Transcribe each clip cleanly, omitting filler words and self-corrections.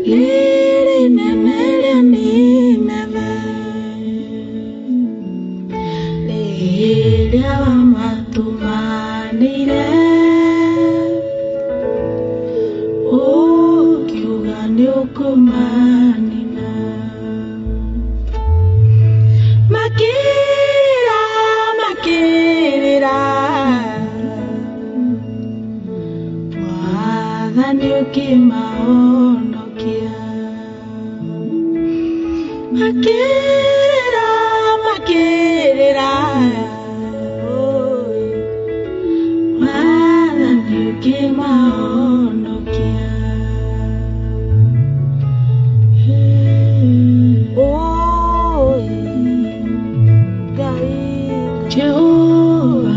Lili nenele nineve Lili awamatumanire Ukiuga ni ukumanina Makirira, makirira Wathani ukimaonokia Makirira, makirira Wathani ukimaonokia Jehovah,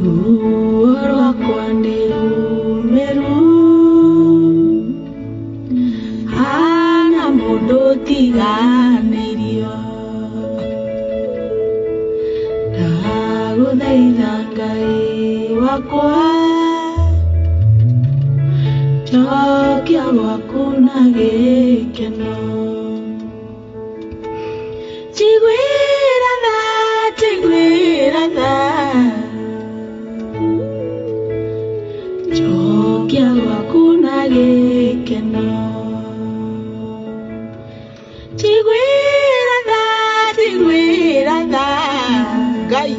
Uhuru wakwa ni umeru Hana mundu tiganĩrio Ndagũthaitha Ngai wakwa Njokia gwaku na gĩkeno Tigwĩra tha Njokia gwaku na gĩkeno Tigwĩra tha Ngai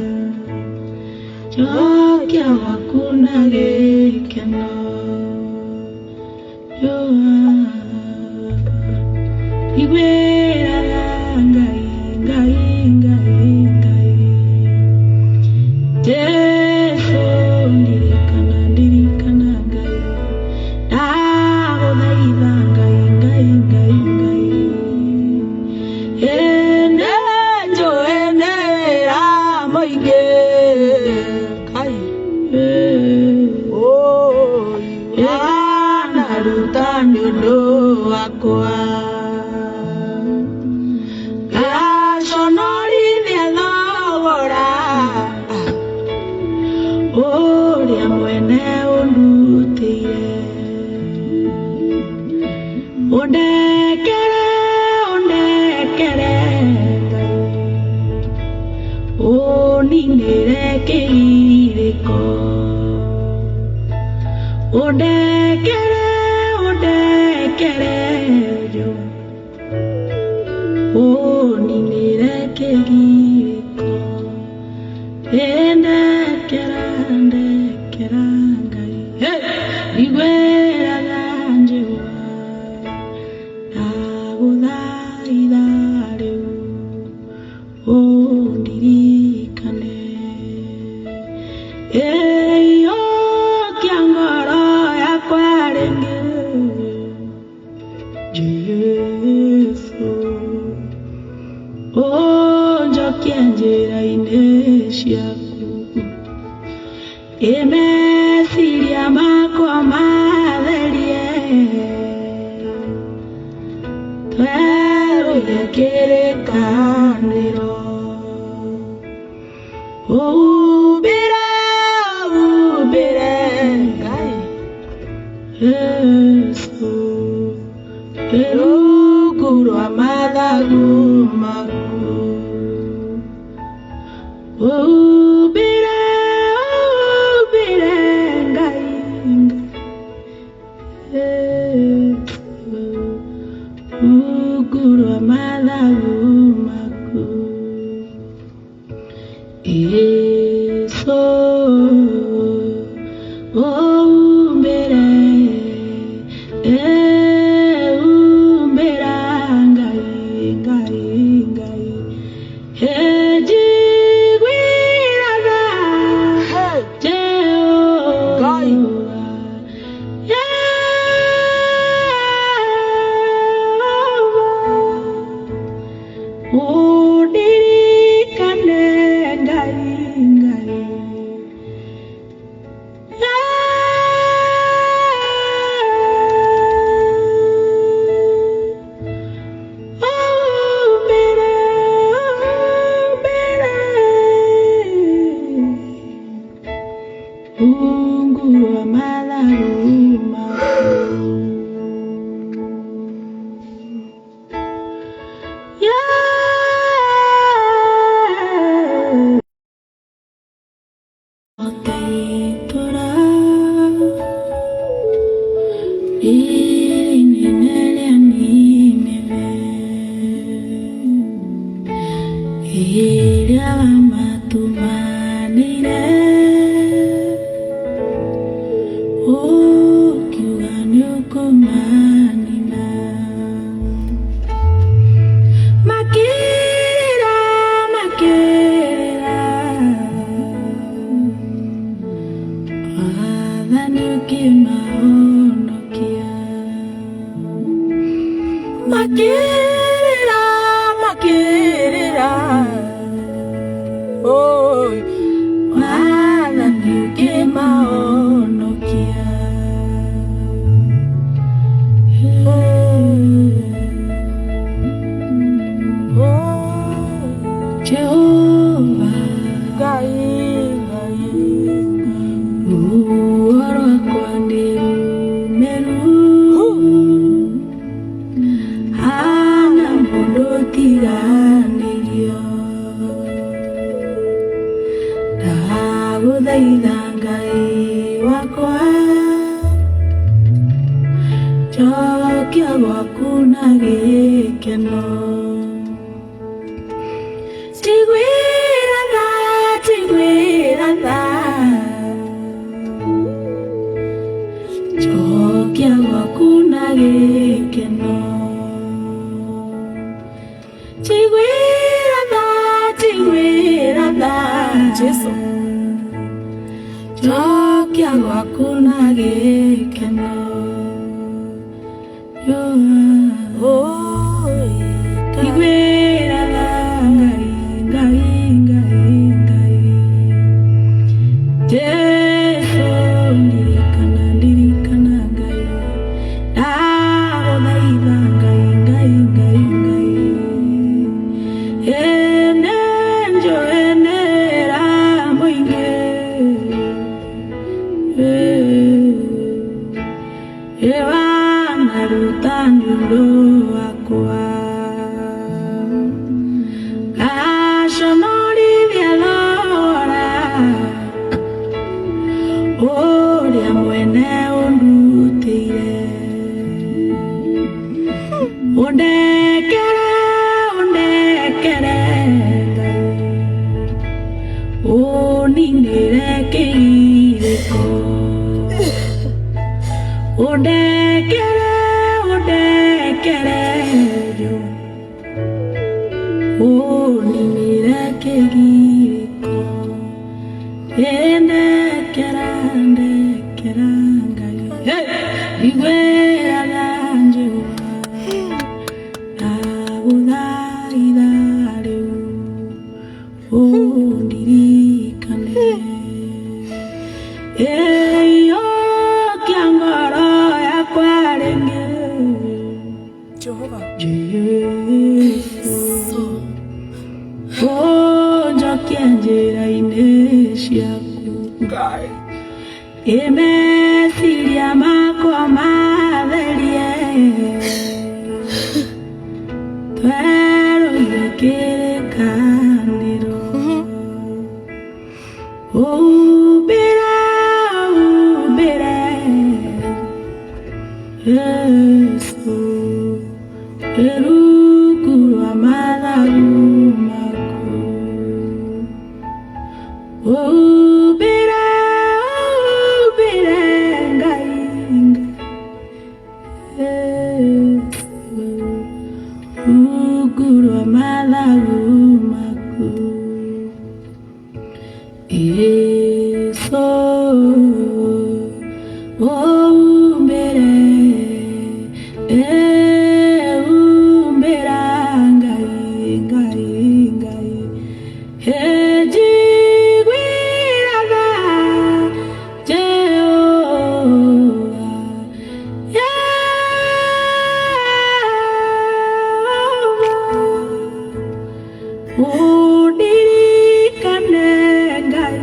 Njokia gwaku na gĩkeno Tigwĩra tha Ngai Jesu ndirikana Ngai ndagũthaitha Ngai ene njũĩnĩra mũingĩ Ngai naruta nĩ ũndũ wakwa Gaconorithia thogora Ũrĩa mwene ũndutĩire Ũndekere Ũninĩre kĩgirĩko Ũndekere Ũninĩre kĩgirĩko Ndekera Ngai Ndigwĩra tha Jehova Ndagũthaitha rĩu Ũndirikane Ĩiyũkia ngoro yakwa rĩngĩ Jesu Ũnjokie njĩra-inĩ ciaku Meciria makwa matherie Twerũire kĩrĩkanĩro Ũhumbĩre Ngai Yesu rungu rwa mathagu maku Ũhumbĩre Ngai rungu rwa mathagu maku Yesu Ũhumbĩre Ũhumbĩra Ngai Njiguĩra tha Jehova Ũndirikane Ngai Mungu wa malaika Otaitora irinenele nimeve iria matumanire ukiuga nĩũkũmanina makĩrĩra wathani ũkĩmahonokia makĩrĩra oi wathani ũkĩmahonokia Jehova Ngai ruo rwakwa nĩ rumeru hana mũndũ ũtiganĩrio ndagũthaitha Ngai wakwa njokia gwaku na gĩkeno tigwĩra tha njokia gwaku na gĩkeno tigwĩra tha Jesũ njokia gwaku na gĩkeno tigwĩra tha Ngai Jesũ ndirikana Ngai ndagũthaitha Ngai ene njoenera mũingĩ wanaruta nĩũndũ wakwa ngaconorithia Lora ũrĩa mwene ũndutĩire ũndekere Ngai ũninĩre kĩgirĩko ũndekere ũninĩre kĩgirĩko ndekera Ngai igwĩra tha Jehova ndagũthaitha rĩu ũndirikane ĩiyũkia ngoro yakwa rĩngĩ Jehova Jesũ ũnjokie njĩra-inĩ ciaku Ngai meciria makwa matherie twerũire kĩrĩkanĩro umbĩre Jesũ rungu rwa mathagu maku umbĩre Ngai rungu rwa mathagu maku Jesũ umbĩra Ngai njiguĩra tha Jehova ũndirikane Ngai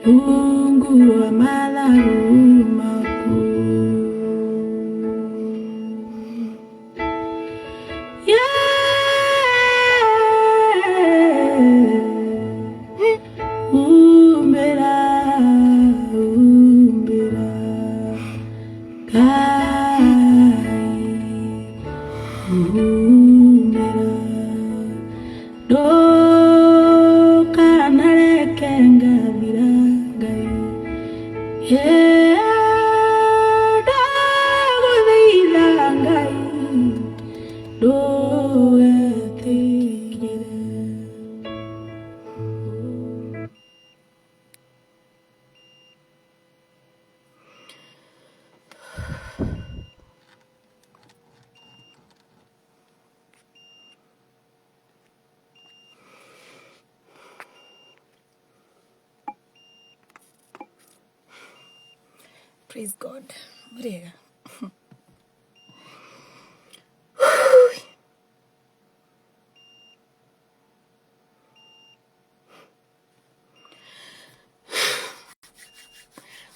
rungu rwa mathagu maku. Umbera, umbera, Ngai, umbera, ndukanareke ngathira Ngai, ndagũthaitha Ngai, ndũgetigĩre. Praise God. Murega.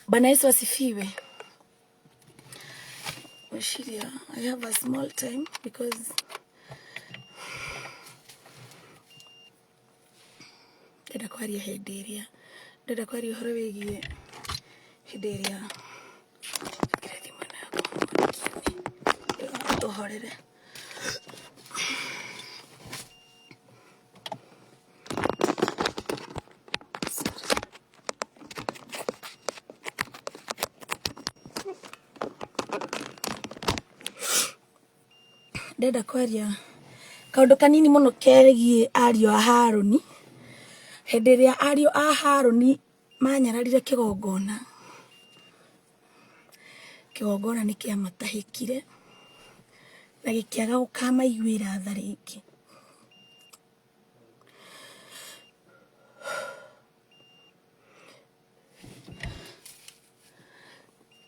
Bwana Yesu asifiwe. Washiria, I have a small time because ndenda kwaria hĩndĩ ĩrĩa ndenda kwaria ũhoro wĩgiĩ hĩndĩ ĩrĩa thimũ yakwa tũhorere. Ndenda kwaria kaũndũ kanini mũno kegiĩ ariũ a Harũni. Hĩndĩ ĩrĩa ariũ a Harũni manyararire kĩgongona, kĩgongona nĩ kĩamatahĩkire na gĩkĩaga gũkamaiguĩra tha rĩngĩ.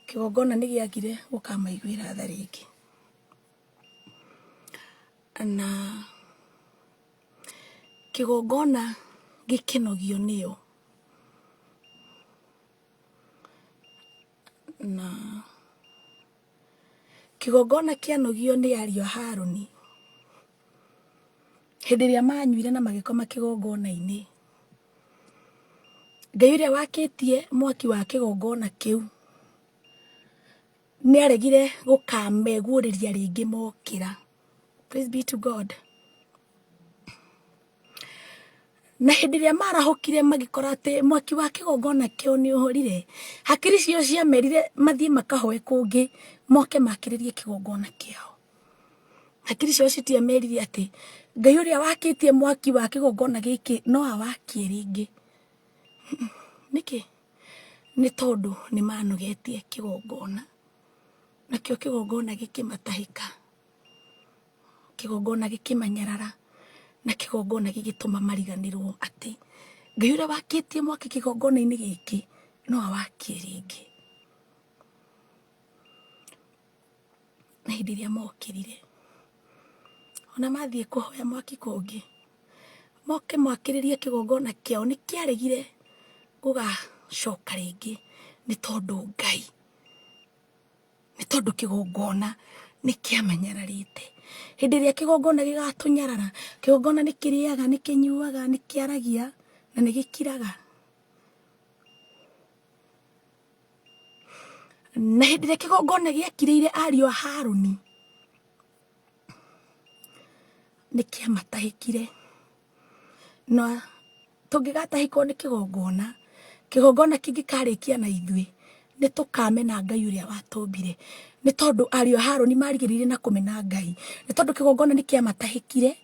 Kĩgongona nĩ gĩagire gũkamaiguĩra tha rĩngĩ. Na kĩgongona gĩkenogio nĩo, na kĩgongona kĩanogio nĩ ariũ a Harũni hĩndĩ ĩrĩa manyuire na magĩkoma kĩgongona-inĩ. Ngai ũrĩa wakĩtie mwaki wa kĩgongona kĩu nĩ aregire gũkameguũrĩria rĩngĩ mokĩra. Praise be to God. Na hĩndĩ ĩrĩa marahũkire magĩkora atĩ mwaki wa kĩgongona kĩu nĩ ũhorire, hakiri cio ciamerire mathiĩ makahoe kũngĩ moke makĩrĩrie kĩgongona kĩao. Hakiri cio citiamerire atĩ Ngai ũrĩa wakĩtie mwaki wa kĩgongona gĩkĩ no awakie rĩngĩ. Nĩkĩ? Nĩ tondũ nĩ manogetie kĩgongona, nakĩo kĩgongona gĩkĩmatahĩka, kĩgongona gĩkĩmanyarara, na kĩgongona gĩgĩtũma mariganĩrwo atĩ Ngai ũrĩa wakĩtie mwaki kĩgongona-inĩ gĩkĩ no awakie rĩngĩ. Na hĩndĩ ĩrĩa mokĩrire, ona mathiĩ kũhoya mwaki kũngĩ, moke mwakĩrĩrie kĩgongona kĩao, nĩ kĩaregire gũgacoka rĩngĩ nĩ tondũ Ngai, nĩ tondũ kĩgongona nĩ kĩamanyararĩte. Hĩndĩ ĩrĩa kĩgongona gĩgatũnyarara, kĩgongona nĩ kĩrĩaga, nĩ kĩnyuaga, nĩ kĩaragia na nĩ gĩkiraga. Na hĩndĩ ĩrĩa kĩgongona gĩakirĩire ariũ a Harũni, nĩ kĩamatahĩkire. Na tũngĩgatahĩkwo nĩ kĩgongona, kĩgongona kĩngĩkarĩkia na ithuĩ, nĩ tũkamena Ngai ũrĩa watũmbire. Nĩ tondũ ariũ a Harũni marigĩrĩire na kũmena Ngai. Nĩ tondũ kĩgongona nĩ kĩamatahĩkire,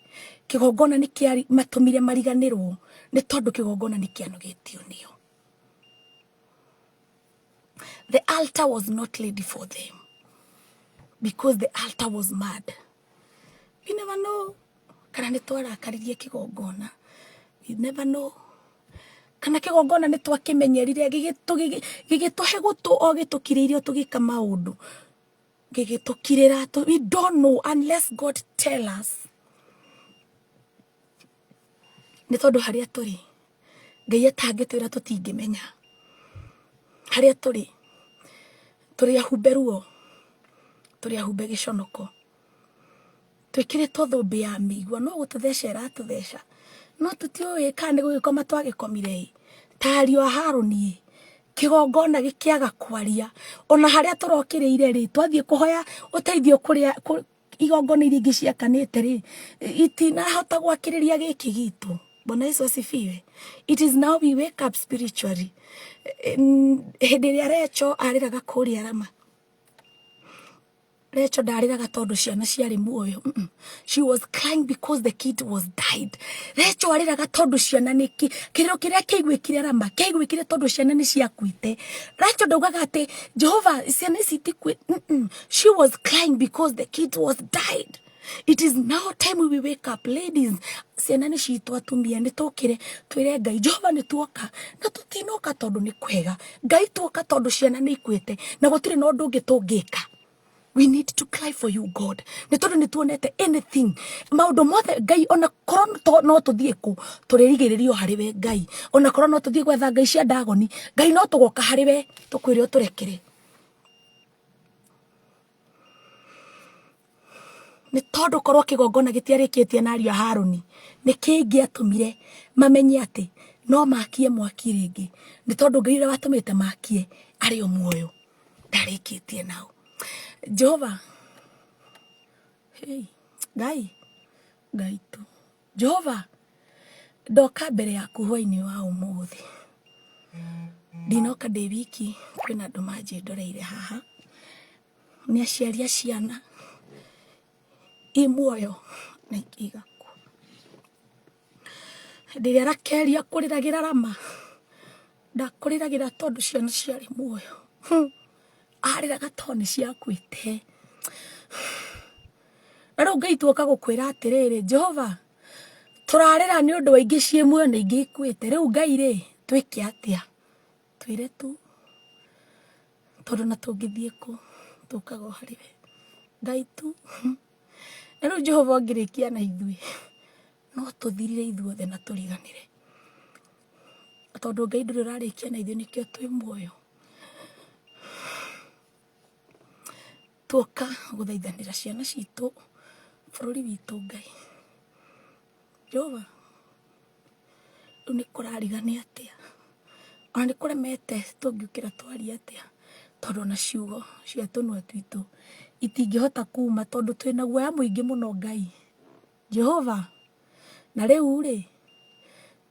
kĩgongona nĩ kĩamatũmire mariganĩrwo, nĩ tondũ kĩgongona nĩ kĩanogetio nĩo. The altar was not ready for them because the altar was mad. You never know. Kana nĩ twarakaririe kĩgongona. You never know. Kana kĩgongona nĩ twakĩmenyerire gĩgĩtũhe gũtũ o gĩtũkirĩirio tũgĩka maũndũ. Gĩgĩtũkirĩra, we don't know unless God tell us. Nĩ tondũ harĩa tũrĩ, Ngai atangĩtwĩra tũtingĩmenya. haria turi ahumbe ruo, turi ahumbe giconoko, twikiritwo thumbi ya migwa, no gututhecera atutheca, no tutiuĩ kana nĩ gũgĩkoma twagĩkomire. Ta ariũ a Harũni kĩgongona gĩkĩaga kwaria, ona harĩa tũrokĩrĩire rĩ, twathiĩ kũhoya ũteithio kũrĩa igongona iria ingĩ ciakanĩte rĩ, itinahota gwakĩrĩria gĩkĩ gitũ. Bwana Yesu asifiwe. It is now we wake up spiritually. Hĩndĩ ĩrĩa Recho arĩraga kũrĩa Rama, Recho ndarĩraga tondũ ciana ciarĩ muoyo. She was crying because the kid was died. Recho arĩraga tondũ ciana nĩki kĩrĩro kĩrĩa kĩaiguĩkire Rama kĩaiguĩkire tondũ ciana nĩ ciakuĩte. Recho ndaugaga atĩ Jehova ciana ici itikuĩte. She was crying because the kid was died. It is now time we wake up, ladies. Ciana nĩ citũ atumia nĩ tũkĩre twĩre Ngai Jehova nĩ tuoka na tutinoka tondũ nĩ kwega. Ngai tuoka tondũ ciana nĩ ikuĩte na gũtirĩ na ũndũ ũngĩ tũngĩka. We need to cry for you, God. Nĩ tondũ nĩ tuonete anything. Maũndũ mothe Ngai ona korwo no tũthiĩ kũ tũrĩrigĩrĩrio harĩ we Ngai. Ona korwo no tũthiĩ gwetha Ngai cia Dagoni, Ngai no tũgoka harĩ we tũkwĩre ũtũrekere. Nĩ tondũ korwo kĩgongona gĩtiarĩkĩtie na ariũ a Harũni, nĩ kĩngĩatũmire mamenye atĩ no makie mwaki rĩngĩ. Nĩ tondũ Ngai ũrĩa watũmĩte makie arĩ o muoyo ndarĩkĩtie nao. Jehova, hey, Ngai tu Jehova, ndoka mbere yaku hwainĩ wa ũmũthĩ. Ndinoka ndĩ wiki, kwĩna andũ manjĩndoreire haha, nĩ aciari a ciana i muoyo na igakua. Hĩndĩ ĩrĩa Rakeli akũrĩragĩra Rama, ndakũrĩragĩra tondũ ciana ciarĩ muoyo, arĩraga tondũ nĩ ciakuĩte. Na rĩu Ngai tuoka gũkwĩra atĩrĩrĩ, Jehova, tũrarĩra nĩ ũndũ wa ingĩ ciĩ muoyo na ingĩ ikuĩte. Rĩu Ngai rĩ, twĩke atĩa? Twĩre tu, tondũ na tũngĩthiĩ kũ tũkaga o harĩ we Ngai tu. Na rĩu Jehova ũngĩrĩkia na ithuĩ, no tũthirire ithuothe na tũriganĩre, tondũ Ngai ndũrĩ ũrarĩkia na ithuĩ nĩkĩo twĩ muoyo. Tuoka gũthaithanĩra ciana citũ, bũrũri witũ Ngai. Jehova, rĩu nĩ kũrarigania atĩa, ona nĩ kũremete tũngĩũkĩra twarie atĩa, tondũ ona ciugo cia tũnua twitũ itingĩhota kuma tondũ twĩna guoya mũingĩ mũno Ngai. Jehova, na rĩu rĩ,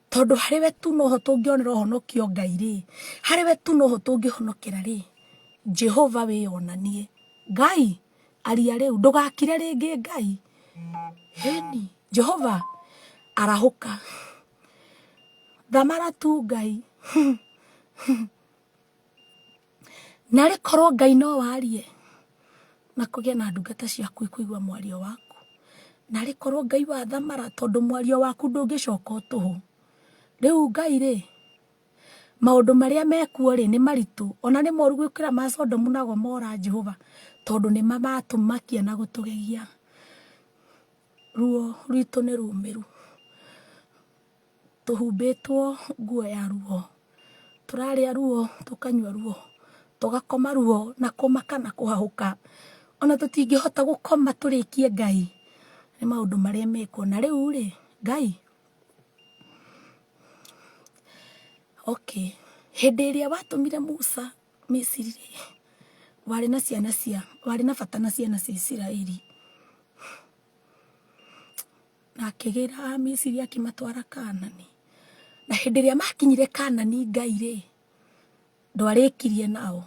tondũ harĩ we tu noho tũngĩonera ũhonokio Ngai rĩ, harĩ we tu noho tũngĩhonokera rĩ, Jehova wĩonanie. Ngai, aria rĩu ndũgakire rĩngĩ Ngai. Heni, Jehova, arahũka. Thamara tu Ngai. Na rĩ korwo Ngai no warie, na kũgĩa na ndungata ciaku ikũigua mwario waku. Na rĩ korwo Ngai wa thamara tondũ mwario waku ndũngĩcoka ũtũhũ. Rĩu Ngai rĩ, maũndũ marĩa mekuo rĩ nĩ maritũ, ona nĩ moru gũkĩra ma Sodomu na Gomora Jehova, tondũ nĩ mamatũmakia na gũtũgegia. Ruo rwitũ nĩ rumĩru, tũhumbĩtwo nguo ya ruo, tũrarĩa ruo, tũkanyua ruo, tũgakoma ruo na kũmaka na kũhahũka. Ona tũtingĩhota gũkoma tũrĩkie Ngai. Nĩ maũndũ marĩa mekuo. Na rĩu rĩ, Ngai, okay, hĩndĩ ĩrĩa watũmire Musa Misiri rĩ, warĩ na bata na ciana cia Isiraeli. Na akĩgĩra Misiri akĩmatwara Kaanani. Na hĩndĩ ĩrĩa makinyire Kaanani Ngai rĩ, ndwarĩkirie nao.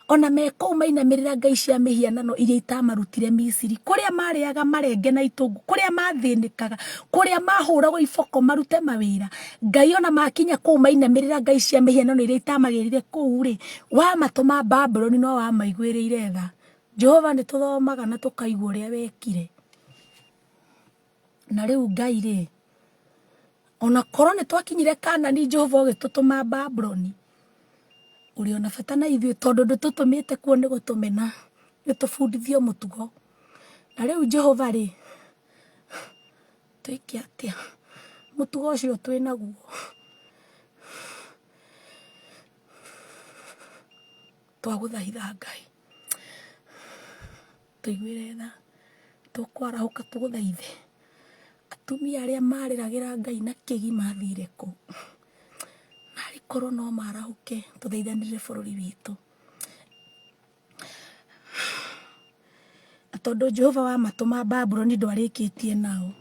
Ona mekũu mainamĩrĩra ngai cia mĩhianano iria itamarutire Misiri, kũrĩa marĩaga marenge na itũngũ, kũrĩa mathĩnĩkaga, kũrĩa mahũragwo iboko marute mawĩra. Ngai ona makinya kũu mainamĩrĩra ngai cia mĩhianano iria itamagĩrire kũu rĩ, wamatũma Babuloni no wamaiguĩrĩire tha. Jehova nĩ tũthomaga na tũkaigua ũrĩa wekire. Na rĩu Ngai rĩ, ona korwo nĩ twakinyire Kaanani Jehova ũgĩtũtũma Babuloni, ũrĩ ona bata na ithuĩ tondũ ndũtũtũmĩte kuo nĩ gũtũmena, nĩ tũbundithio mũtugo. Na rĩu Jehova rĩ, twĩke atĩa? Mũtugo ũcio twĩ naguo. twaguthaitha Ngai tuiguire tha tukwarahuka tuguthaithe atumia aria mariragira Ngai na kigi mathire ku nari korwo no marahuke tuthaithanire bururi witu tondu Jehova wa matuma Babuloni ndwarikitie nao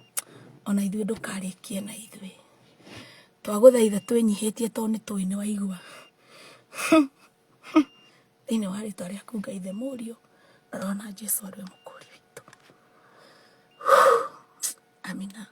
ona ithuĩ ndukarikie na ithuĩ twaguthaitha twinyihitie tondu ni tui ni waigua thĩinĩ wa rĩtwa rĩaku Ngai ithe mũriũ na Roho na Jesu arĩ we mũkũri witũ amina.